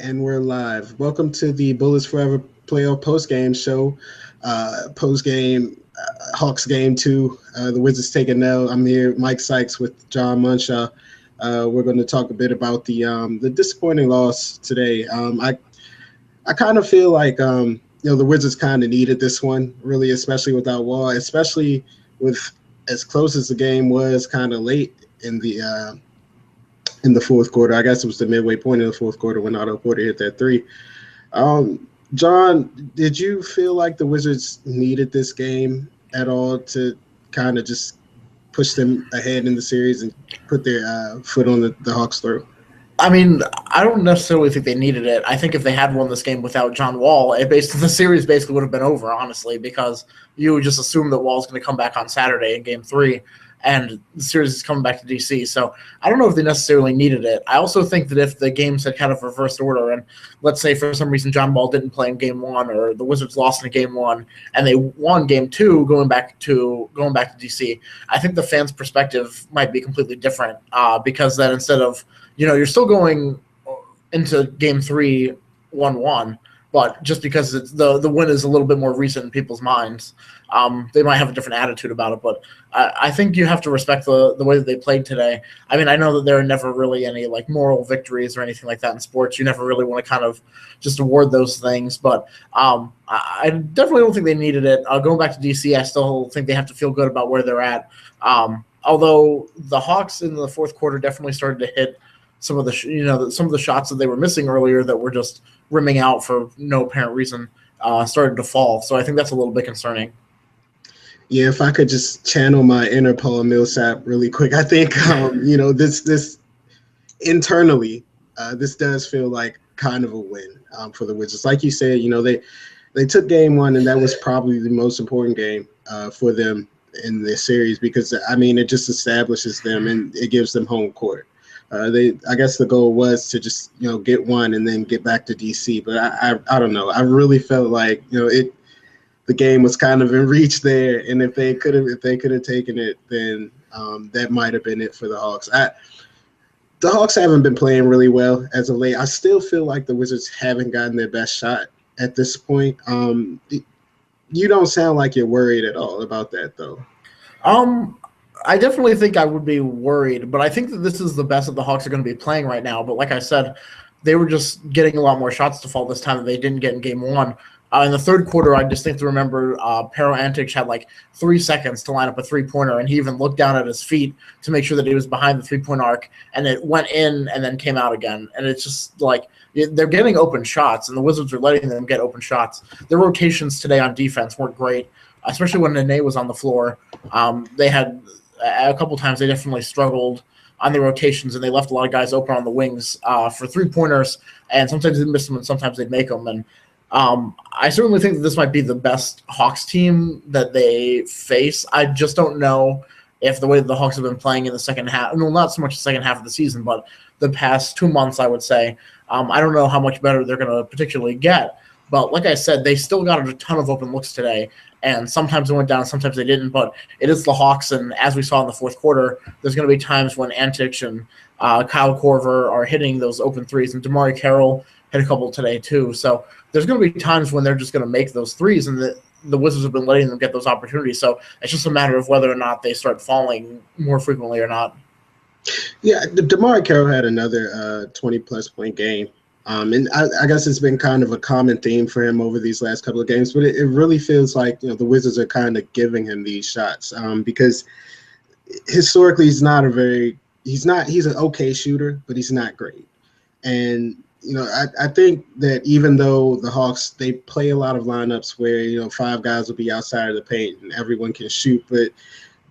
And we're live. Welcome to the Bullets Forever playoff post-game show. Post-game Hawks game two. The Wizards take a L. I'm here, Mike Sykes with John Munshaw. We're going to talk a bit about the disappointing loss today. I kind of feel like the Wizards kind of needed this one, really, especially without Wall, especially with as close as the game was, kind of late in the fourth quarter. I guess it was the midway point of the fourth quarter when Otto Porter hit that three. John, did you feel like the Wizards needed this game at all to kind of just push them ahead in the series and put their foot on the Hawks' throat? I mean, I don't necessarily think they needed it. I think if they had won this game without John Wall, the series basically would have been over, honestly, because you would just assume that Wall's going to come back on Saturday in Game 3, and the series is coming back to D.C. So I don't know if they necessarily needed it. I also think that if the games had kind of reversed order, and let's say for some reason John Wall didn't play in Game 1, or the Wizards lost in Game 1, and they won Game 2 going back to D.C., I think the fans' perspective might be completely different because then instead of you're still going into Game 3 1-1, but just because it's the win is a little bit more recent in people's minds, they might have a different attitude about it. But I think you have to respect the way that they played today. I mean, I know that there are never really any moral victories or anything like that in sports. You never really want to kind of just award those things. But I definitely don't think they needed it. Going back to DC, I still think they have to feel good about where they're at. Although the Hawks in the fourth quarter definitely started to hit some of the shots that they were missing earlier that were just rimming out for no apparent reason started to fall. So I think that's a little bit concerning. Yeah, if I could just channel my inner Paul Millsap really quick, I think this internally, this does feel like kind of a win for the Wizards. Like you said, they took Game 1, and that was probably the most important game for them in this series because it just establishes them and it gives them home court. I guess the goal was to just get one and then get back to DC, but I don't know. I really felt like the game was kind of in reach there, and if they could have taken it, then that might have been it for the Hawks. The Hawks haven't been playing really well as of late. I still feel like the Wizards haven't gotten their best shot at this point. You don't sound like you're worried at all about that, though. I definitely think I would be worried, but I think that this is the best that the Hawks are going to be playing right now. But like I said, they were just getting a lot more shots to fall this time that they didn't get in Game 1. In the third quarter, I distinctly remember Pero Antic had 3 seconds to line up a three-pointer, and he even looked down at his feet to make sure that he was behind the three-point arc, and it went in and then came out again. And it's just they're getting open shots, and the Wizards are letting them get open shots. Their rotations today on defense weren't great, especially when Nene was on the floor. They had a couple times they definitely struggled on the rotations, and they left a lot of guys open on the wings for three-pointers, and sometimes they'd miss them and sometimes they'd make them. And I certainly think that this might be the best Hawks team that they face. I just don't know if the way that the Hawks have been playing in the second half, well, not so much the second half of the season, but the past 2 months, I would say, I don't know how much better they're going to particularly get. But like I said, they still got a ton of open looks today, and sometimes it went down, sometimes they didn't. But it is the Hawks, and as we saw in the fourth quarter, there's going to be times when Antich and Kyle Korver are hitting those open threes, and DeMarre Carroll hit a couple today too. So there's going to be times when they're just going to make those threes, and the Wizards have been letting them get those opportunities. So it's just a matter of whether or not they start falling more frequently or not. Yeah, DeMarre Carroll had another 20-plus point game. And I guess it's been kind of a common theme for him over these last couple of games, but it really feels like the Wizards are kind of giving him these shots because historically he's an okay shooter, but he's not great. And I think that even though the Hawks, they play a lot of lineups where 5 guys will be outside of the paint and everyone can shoot, but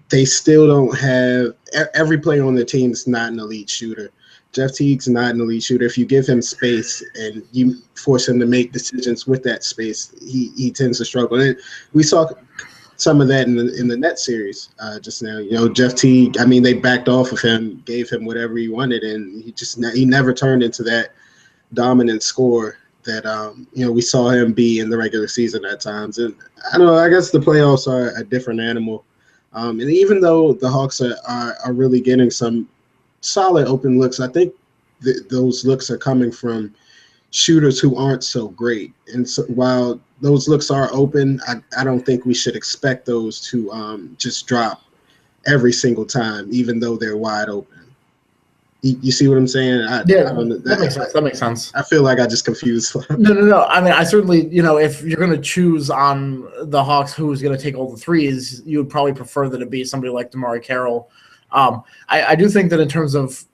they still don't have every player on the team is not an elite shooter. Jeff Teague's not an elite shooter. If you give him space and you force him to make decisions with that space, he tends to struggle. And we saw some of that in the net series just now. Jeff Teague, they backed off of him, gave him whatever he wanted, and he never turned into that dominant scorer that we saw him be in the regular season at times. And I don't know, I guess the playoffs are a different animal. And even though the Hawks are really getting some solid open looks, I think those looks are coming from shooters who aren't so great. And so while those looks are open, I don't think we should expect those to just drop every single time, even though they're wide open. You see what I'm saying? I don't know. That makes sense. That makes sense. I feel like I just confused. No. I mean, I certainly, if you're going to choose on the Hawks who's going to take all the threes, you would probably prefer that it be somebody like DeMarre Carroll. I do think that in terms of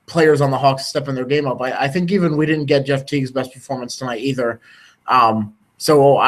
players on the Hawks stepping their game up, I think even we didn't get Jeff Teague's best performance tonight either. So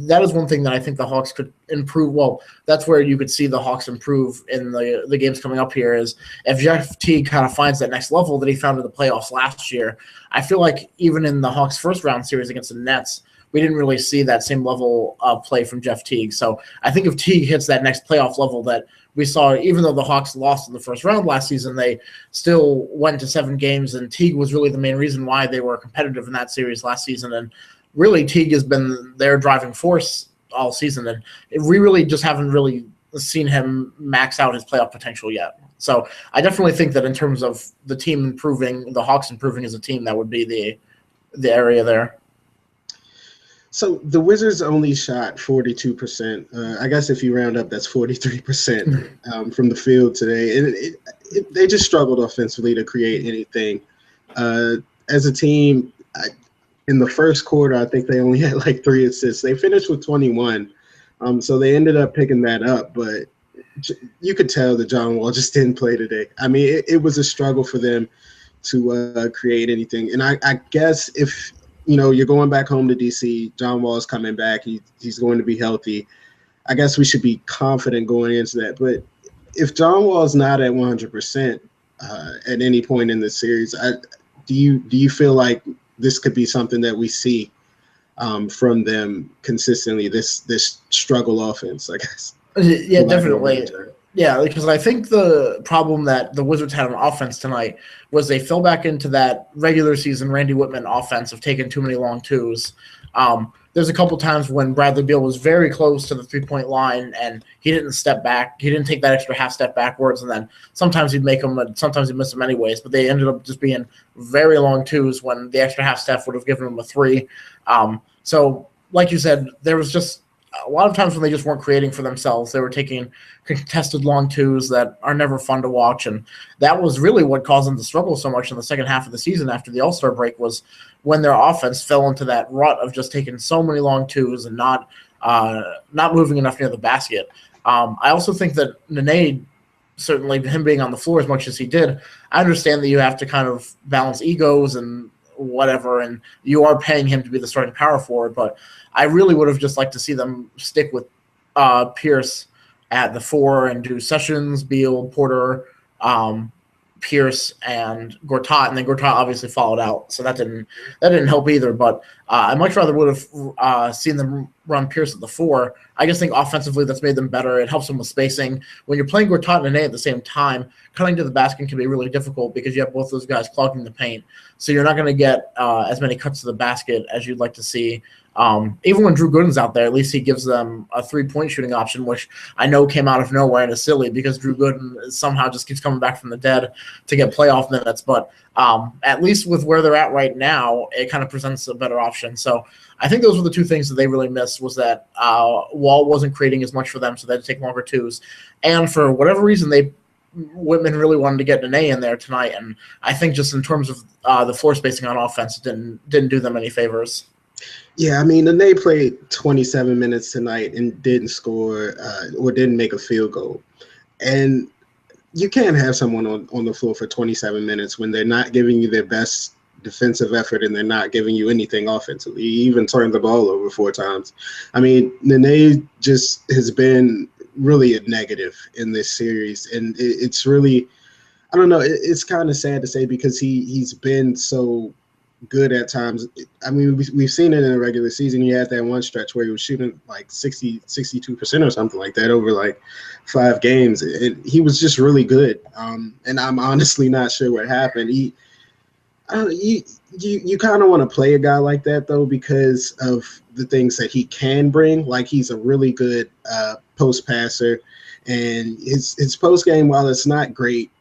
that is one thing that I think the Hawks could improve. Well, that's where you could see the Hawks improve in the games coming up here is if Jeff Teague kind of finds that next level that he found in the playoffs last year. I feel like even in the Hawks' first round series against the Nets, we didn't really see that same level of play from Jeff Teague. So I think if Teague hits that next playoff level that we saw, even though the Hawks lost in the first round last season, they still went to 7 games, and Teague was really the main reason why they were competitive in that series last season. And really, Teague has been their driving force all season, and we really just haven't really seen him max out his playoff potential yet. So I definitely think that in terms of the team improving, the Hawks improving as a team, that would be the area there. So the Wizards only shot 42%. I guess if you round up, that's 43% from the field today. And they just struggled offensively to create anything. As a team, in the first quarter, I think they only had like 3 assists. They finished with 21. So they ended up picking that up. But you could tell that John Wall just didn't play today. I mean, it was a struggle for them to create anything. And I guess if – you're going back home to D.C. John Wall's coming back. He's going to be healthy. I guess we should be confident going into that. But if John Wall's not at 100% at any point in the series, do you feel like this could be something that we see from them consistently? This struggle offense, I guess. Yeah, definitely. Yeah, because I think the problem that the Wizards had on offense tonight was they fell back into that regular season Randy Whitman offense of taking too many long twos. There's a couple times when Bradley Beal was very close to the three-point line and he didn't step back. He didn't take that extra half step backwards, and then sometimes he'd make them, and sometimes he'd miss them anyways. But they ended up just being very long twos when the extra half step would have given him a 3. So, like you said, there was just a lot of times when they just weren't creating for themselves. They were taking contested long twos that are never fun to watch, and that was really what caused them to struggle so much in the second half of the season after the All-Star break, was when their offense fell into that rut of just taking so many long twos and not moving enough near the basket. I also think that Nene, certainly him being on the floor as much as he did, I understand that you have to kind of balance egos and whatever, and you are paying him to be the starting power forward, but I really would have just liked to see them stick with Pierce at the 4 and do Sessions, Beal, Porter, Pierce, and Gortat, and then Gortat obviously followed out, so that didn't help either. But I much rather would have seen them run Pierce at the 4. I just think offensively that's made them better. It helps them with spacing. When you're playing Gortat and Nene at the same time, cutting to the basket can be really difficult because you have both those guys clogging the paint. So you're not going to get as many cuts to the basket as you'd like to see. Even when Drew Gooden's out there, at least he gives them a 3-point shooting option, which I know came out of nowhere and is silly because Drew Gooden somehow just keeps coming back from the dead to get playoff minutes. But at least with where they're at right now, it kind of presents a better option. So I think those were the 2 things that they really missed, was that Wall wasn't creating as much for them, so they had to take longer twos. And for whatever reason, Whitman really wanted to get Nene in there tonight, and I think just in terms of the floor spacing on offense, didn't do them any favors. Yeah, I mean, they played 27 minutes tonight and didn't score or didn't make a field goal. And you can't have someone on the floor for 27 minutes when they're not giving you their best defensive effort and they're not giving you anything offensively. He even turned the ball over 4 times. I mean, Nene just has been really a negative in this series. And it's really, I don't know, it's kind of sad to say because he's been so good at times. I mean, we've seen it in the regular season. He had that one stretch where he was shooting like 62% or something like that over like 5 games. He was just really good. And I'm honestly not sure what happened. You kind of want to play a guy like that though because of the things that he can bring. Like he's a really good post passer, and his post game, while it's not great,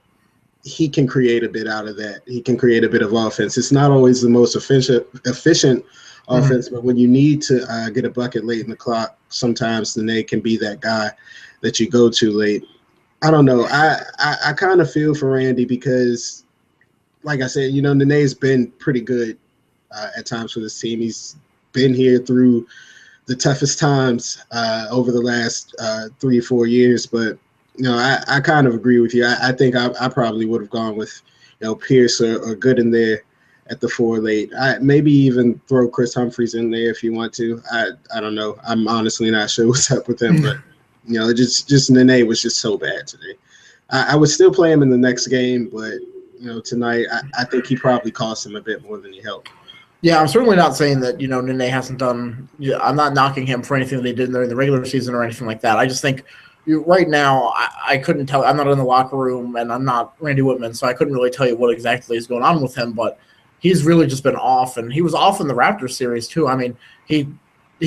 he can create a bit out of that. He can create a bit of offense. It's not always the most efficient offense, but when you need to get a bucket late in the clock, sometimes Nene can be that guy that you go to late. I don't know. I kind of feel for Randy because, like I said, Nene's been pretty good at times for this team. He's been here through the toughest times over the last 3 or 4 years, but I kind of agree with you. I think I probably would have gone with Pierce or Gooden there at the 4 late. Maybe even throw Chris Humphries in there if you want to. I don't know. I'm honestly not sure what's up with him, but just Nene was just so bad today. I would still play him in the next game, but tonight I think he probably cost him a bit more than he helped. Yeah, I'm certainly not saying that Nene hasn't done. I'm not knocking him for anything they did during the regular season or anything like that. I just think right now I couldn't tell. I'm not in the locker room and I'm not Randy Whitman, so I couldn't really tell you what exactly is going on with him. But he's really just been off, and he was off in the Raptors series too. I mean, he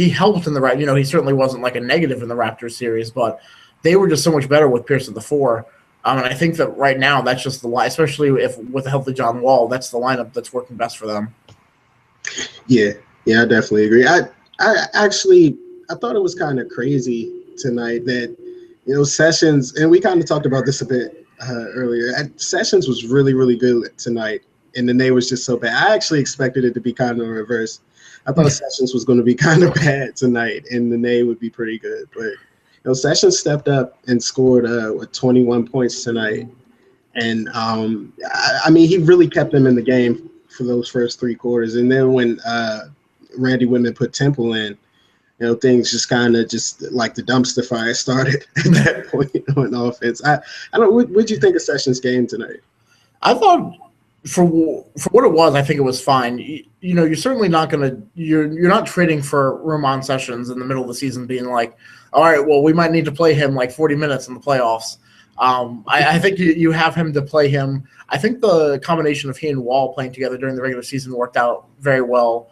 helped in the he certainly wasn't like a negative in the Raptors series, but they were just so much better with Pierce at the 4. And I think that right now that's just the line, especially if with a healthy John Wall, that's the lineup that's working best for them. Yeah, I definitely agree. I thought it was kind of crazy tonight that Sessions, and we kind of talked about this a bit earlier. Sessions was really, really good tonight, and Nene was just so bad. I actually expected it to be kind of reverse. I thought Sessions was going to be kind of bad tonight, and Nene would be pretty good. But Sessions stepped up and scored 21 points tonight, and I mean he really kept them in the game for those first 3 quarters. And then when Randy Whitman put Temple in, things just kind of just like the dumpster fire started at that point on offense. I don't. What'd you think of Sessions' game tonight? I thought for what it was, I think it was fine. You're certainly not gonna. You're not trading for Ramon Sessions in the middle of the season, being like, all right, well, we might need to play him like 40 minutes in the playoffs. I think you have him to play him. I think the combination of he and Wall playing together during the regular season worked out very well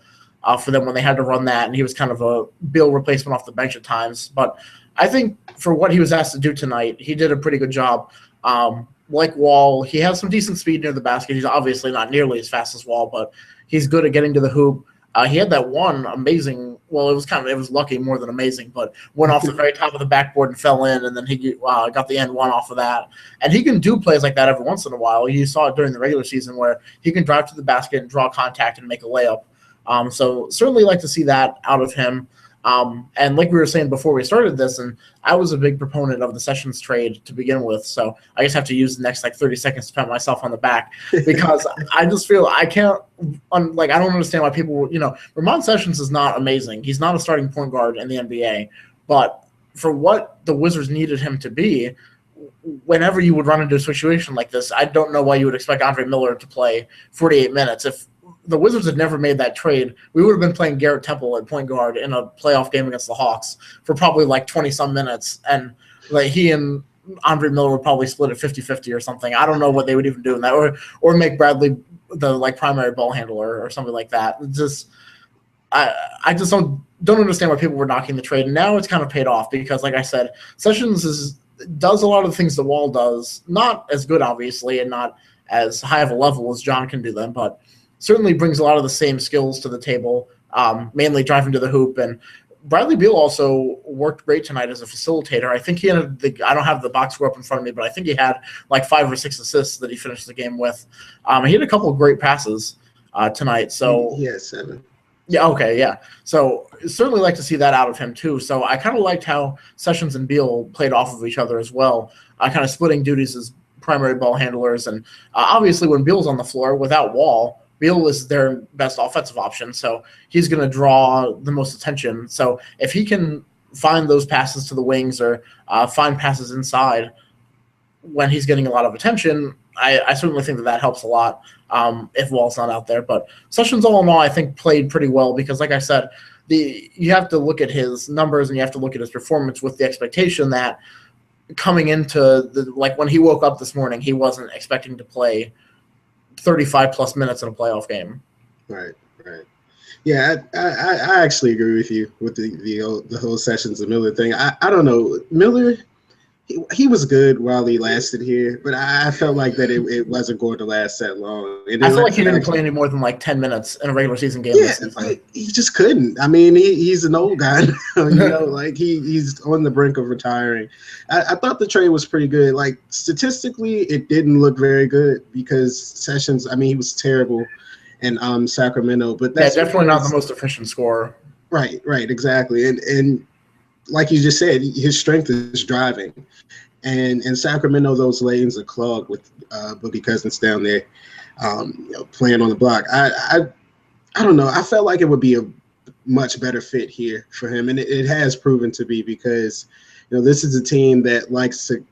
for them when they had to run that, and he was kind of a Beal replacement off the bench at times. But I think for what he was asked to do tonight, he did a pretty good job. Like Wall, he has some decent speed near the basket. He's obviously not nearly as fast as Wall, but he's good at getting to the hoop. He had that one amazing. Well, it was lucky more than amazing, but went off the very top of the backboard and fell in, and then he got the end one off of that. And he can do plays like that every once in a while. You saw it during the regular season where he can drive to the basket and draw contact and make a layup. So certainly like to see that out of him. And like we were saying before we started this, and I was a big proponent of the Sessions trade to begin with, so I just have to use the next 30 seconds to pat myself on the back because I just feel I can't I don't understand why people Ramon Sessions is not amazing. He's not a starting point guard in the NBA, but for what the Wizards needed him to be, whenever you would run into a situation like this, I don't know why you would expect Andre Miller to play 48 minutes. If the Wizards had never made that trade, we would have been playing Garrett Temple at point guard in a playoff game against the Hawks for probably 20-some minutes. And he and Andre Miller would probably split it 50-50 or something. I don't know what they would even do in that. Or make Bradley the primary ball handler or something like that. I just don't understand why people were knocking the trade. And now it's kind of paid off because, like I said, Sessions does a lot of the things that Wall does. Not as good, obviously, and not as high of a level as John can do them, but certainly brings a lot of the same skills to the table, mainly driving to the hoop. And Bradley Beal also worked great tonight as a facilitator. I think he had I don't have the box score up in front of me, but I think he had 5 or 6 assists that he finished the game with. He had a couple of great passes tonight. So he had 7. Yeah, okay, yeah. So certainly like to see that out of him too. So I kind of liked how Sessions and Beal played off of each other as well, kind of splitting duties as primary ball handlers. And obviously when Beal's on the floor without Wall, Beal is their best offensive option, so he's going to draw the most attention. So if he can find those passes to the wings or find passes inside when he's getting a lot of attention, I certainly think that helps a lot if Wall's not out there. But Sessions, all in all, I think played pretty well because, like I said, you have to look at his numbers and you have to look at his performance with the expectation that coming into when he woke up this morning, he wasn't expecting to play 35-plus minutes in a playoff game. Right. Yeah, I actually agree with you with the whole Sessions and Miller thing. I don't know. Miller, he was good while he lasted here, but I felt like that it wasn't going to last that long. I feel like he didn't play any more than like 10 minutes in a regular season game this season. Like, he just couldn't. I mean, he's an old guy now, like he's on the brink of retiring. I thought the trade was pretty good. Like, statistically, it didn't look very good because Sessions, I mean, he was terrible in Sacramento, but that's definitely not the most efficient scorer. Right, exactly. And like you just said, his strength is driving. And in Sacramento, those lanes are clogged with Boogie Cousins down there, playing on the block. I don't know. I felt like it would be a much better fit here for him, and it has proven to be because, this is a team that likes to,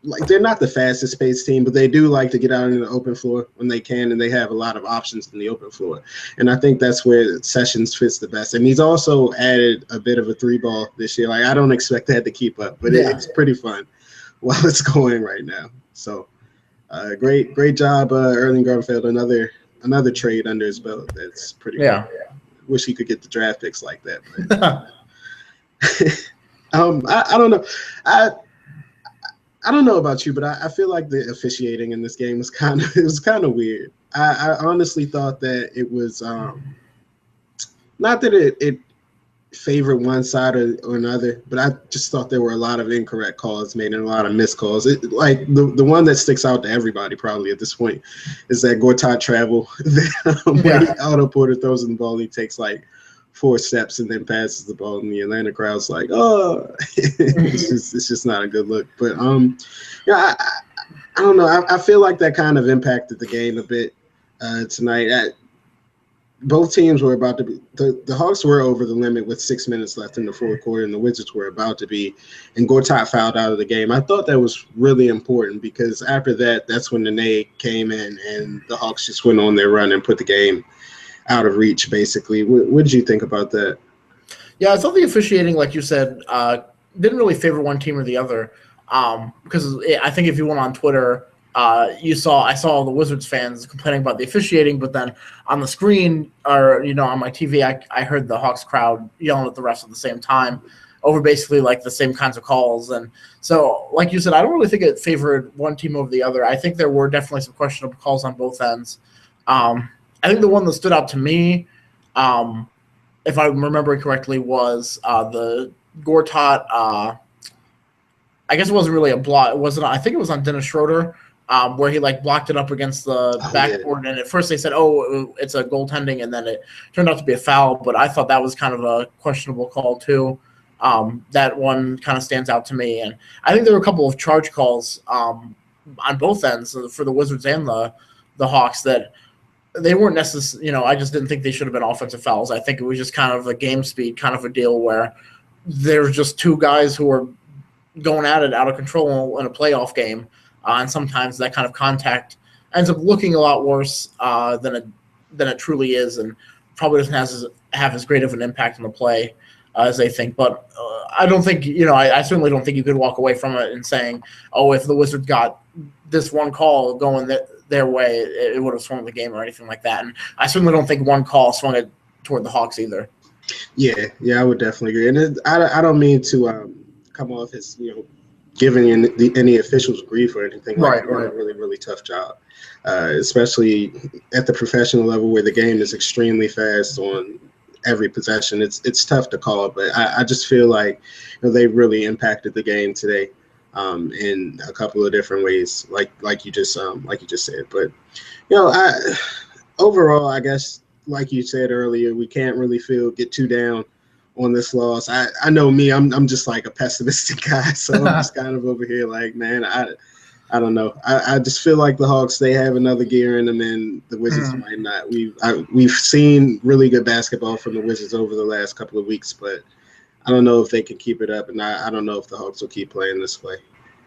like, they're not the fastest paced team, but they do like to get out in the open floor when they can, and they have a lot of options in the open floor. And I think that's where Sessions fits the best. And he's also added a bit of a three ball this year. Like, I don't expect that to keep up, but it's pretty fun while it's going right now. So great job, Erling Grunfeld. Another trade under his belt. That's pretty cool. Wish he could get the draft picks like that. But I don't know. I don't know about you, but I feel like the officiating in this game was kind of weird. I honestly thought that it was not that it favored one side or another, but I just thought there were a lot of incorrect calls made and a lot of missed calls. Like the one that sticks out to everybody probably at this point is that Gortat travel. When Otto Porter throws in the ball, he takes like 4 steps and then passes the ball, and the Atlanta crowd's like, oh, it's just not a good look. But I don't know. I feel like that kind of impacted the game a bit tonight. Both teams were about to be the Hawks were over the limit with 6 minutes left in the fourth quarter, and the Wizards were about to be, and Gortat fouled out of the game. I thought that was really important because after that's when the Nene came in, and the Hawks just went on their run and put the game out of reach, basically. What did you think about that? Yeah, I thought the officiating, like you said, didn't really favor one team or the other. Because I think if you went on Twitter, I saw the Wizards fans complaining about the officiating, but then on the screen or on my TV, I heard the Hawks crowd yelling at the refs at the same time over basically like the same kinds of calls. And so, like you said, I don't really think it favored one team over the other. I think there were definitely some questionable calls on both ends. I think the one that stood out to me, if I'm remembering correctly, was the Gortat. I guess it wasn't really a block. It wasn't. I think it was on Dennis Schroeder. Where he like blocked it up against the backboard, and at first they said, "Oh, it's a goaltending," and then it turned out to be a foul. But I thought that was kind of a questionable call too. That one kind of stands out to me, and I think there were a couple of charge calls on both ends for the Wizards and the Hawks that they weren't necessarily. I just didn't think they should have been offensive fouls. I think it was just kind of a game speed kind of a deal where there's just two guys who are going at it out of control in a playoff game. And sometimes that kind of contact ends up looking a lot worse than it truly is, and probably doesn't have as great of an impact on the play as they think. But I don't think I certainly don't think you could walk away from it and saying, "Oh, if the Wizards got this one call going their way, it would have swung the game" or anything like that. And I certainly don't think one call swung it toward the Hawks either. Yeah, I would definitely agree. And I don't mean to come off as giving any officials grief or anything like that. Right. A really, really tough job, especially at the professional level where the game is extremely fast on every possession. It's tough to call, but I just feel like they really impacted the game today in a couple of different ways, like you just said. But overall, I guess like you said earlier, we can't really get too down on this loss. I know me, I'm just like a pessimistic guy, so I'm just kind of over here like, man, I don't know. I just feel like the Hawks, they have another gear in them, and the Wizards might not. We've seen really good basketball from the Wizards over the last couple of weeks, but I don't know if they can keep it up, and I don't know if the Hawks will keep playing this way.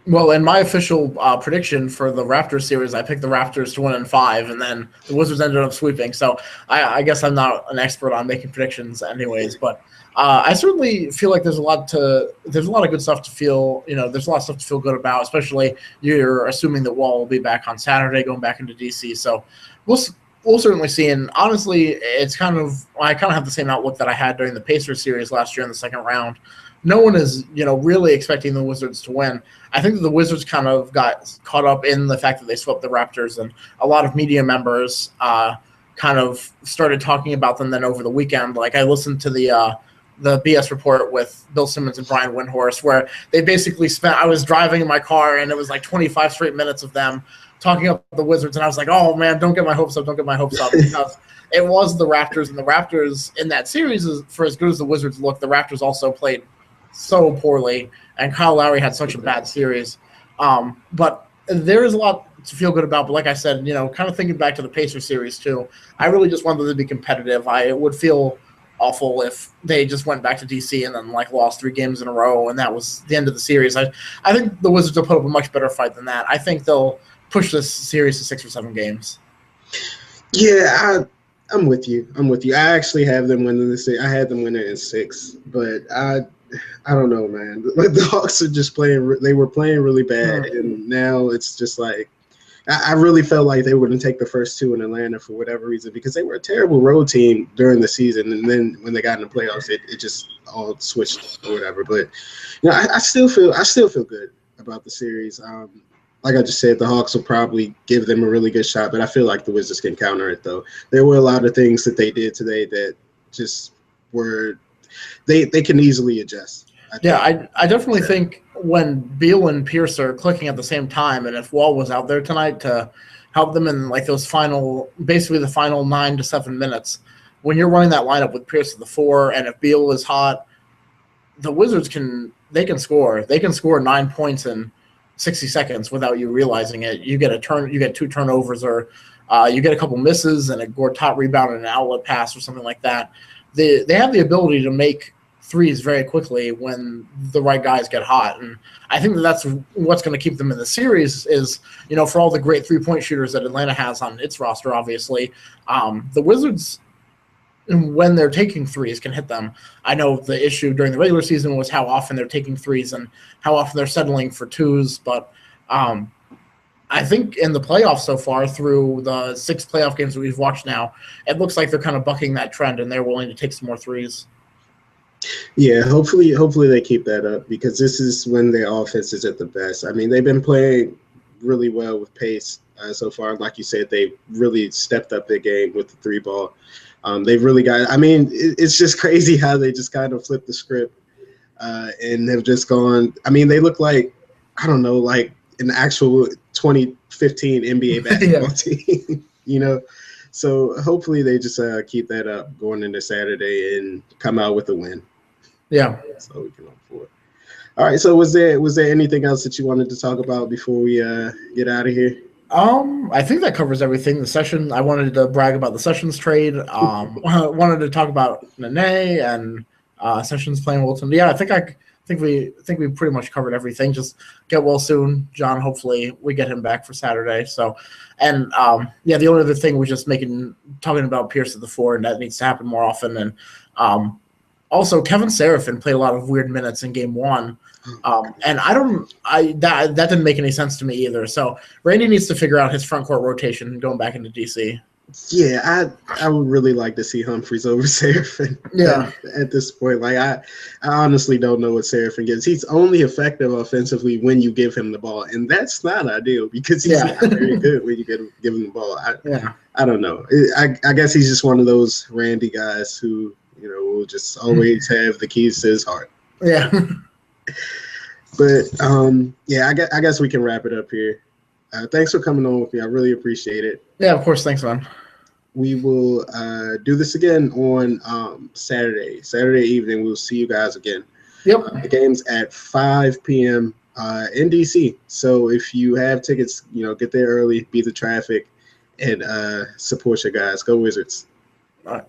Well, in my official prediction for the Raptors series, I picked the Raptors to win in 5, and then the Wizards ended up sweeping. So I guess I'm not an expert on making predictions anyways, but I certainly feel like there's a lot of good stuff to feel, there's a lot of stuff to feel good about, especially you're assuming that Wall will be back on Saturday, going back into DC. So we'll certainly see. And honestly, I kind of have the same outlook that I had during the Pacers series last year in the second round. no one is, really expecting the Wizards to win. I think that the Wizards kind of got caught up in the fact that they swept the Raptors, and a lot of media members kind of started talking about them then over the weekend. Like, I listened to the BS report with Bill Simmons and Brian Windhorst, where they basically I was driving in my car, and it was like 25 straight minutes of them talking about the Wizards, and I was like, oh, man, don't get my hopes up, because it was the Raptors, and the Raptors in that series, for as good as the Wizards look, the Raptors also played so poorly, and Kyle Lowry had such a bad series. But there is a lot to feel good about, but like I said, kind of thinking back to the Pacers series too, I really just wanted them to be competitive. I would feel awful if they just went back to DC and then lost 3 games in a row and that was the end of the series. I think the Wizards will put up a much better fight than that. I think they'll push this series to 6 or 7 games. Yeah, I'm with you. I actually have them winning the series. I had them winning in 6, but I don't know, man. The Hawks are just playing. They were playing really bad, and now it's just like I really felt like they wouldn't take the first 2 in Atlanta for whatever reason, because they were a terrible road team during the season, and then when they got in the playoffs, it just all switched or whatever. But I still feel good about the series. Like I just said, the Hawks will probably give them a really good shot, but I feel like the Wizards can counter it, though. There were a lot of things that they did today that just were they can easily adjust. I definitely think when Beal and Pierce are clicking at the same time, and if Wall was out there tonight to help them in those basically the final 9 to 7 minutes, when you're running that lineup with Pierce at the 4, and if Beal is hot, the Wizards can score. They can score 9 points in 60 seconds without you realizing it. You get 2 turnovers, or you get a couple misses and a Gortat rebound and an outlet pass or something like that. They have the ability to make threes very quickly when the right guys get hot, and I think that's what's going to keep them in the series. Is for all the great 3-point shooters that Atlanta has on its roster, obviously, the Wizards, when they're taking threes, can hit them. I know the issue during the regular season was how often they're taking threes and how often they're settling for 2s, but I think in the playoffs so far, through the 6 playoff games that we've watched now, it looks like they're kind of bucking that trend and they're willing to take some more threes. Yeah, hopefully they keep that up, because this is when their offense is at the best. I mean, they've been playing really well with pace so far. Like you said, they really stepped up their game with the 3 ball. They've really got – I mean, it's just crazy how they just kind of flipped the script and have just gone – I mean, they look like, I don't know, like an actual 2015 NBA basketball team, So hopefully they just keep that up going into Saturday and come out with a win. Yeah. That's all we can hope for. All right. So was there anything else that you wanted to talk about before we get out of here? I think that covers everything. The Session. I wanted to brag about the Sessions trade. Wanted to talk about Nene and Sessions playing Wilton. Yeah, I think we pretty much covered everything. Just get well soon, John. Hopefully we get him back for Saturday. So, and the only other thing was just talking about Pierce at the 4, and that needs to happen more often. And also Kevin Seraphin played a lot of weird minutes in Game 1. And that didn't make any sense to me either. So Randy needs to figure out his front court rotation going back into DC. Yeah, I would really like to see Humphries over Seraphin. Yeah. At this point, I honestly don't know what Seraphin gets. He's only effective offensively when you give him the ball, and that's not ideal because he's not very good when you give him the ball. I don't know. I guess he's just one of those Randy guys who will just always have the keys to his heart. Yeah. But I guess we can wrap it up here. Thanks for coming on with me. I really appreciate it. Yeah, of course. Thanks, man. We will do this again on Saturday evening. We'll see you guys again. Yep. The game's at 5 p.m. In DC. So if you have tickets, get there early, beat the traffic, and support your guys. Go Wizards. All right.